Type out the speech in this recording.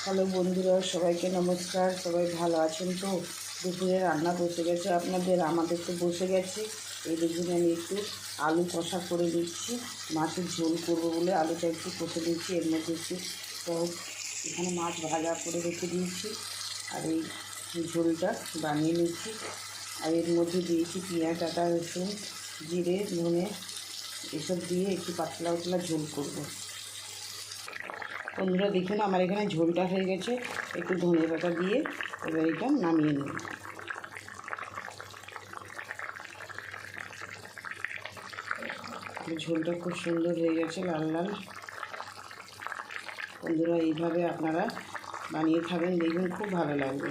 Hello বন্ধুরা, সবাইকে নমস্কার। সবাই ভালো আছেন তো? দুপুরে রান্না বসে গেছে আমাদের তো বসে গেছে। এই দেখুন আমি একটু আলু কষা করে নিচ্ছি, মাছের ঝোল করবো বলে আলুটা একটু কষে নিচ্ছি। এর মধ্যে একটু এখানে মাছ ভাজা করে রেখে দিয়েছি, আর এই ঝোলটা বানিয়ে নিচ্ছি। আর এর মধ্যে দিয়েছি পেঁয়াজ, আদা, রসুন, জিরে, ধনে এসব দিয়ে একটু পাতলা পাতলা ঝোল করবো। বন্ধুরা দেখুন আমার এখানে ঝোলটা হয়ে গেছে, একটু ধনে পাতা দিয়ে এবার এটা নামিয়ে নেব। ঝোলটা খুব সুন্দর হয়ে গেছে, লাল লাল। বন্ধুরা এইভাবে আপনারা বানিয়ে খাবেন, দেখুন খুব ভালো লাগবে।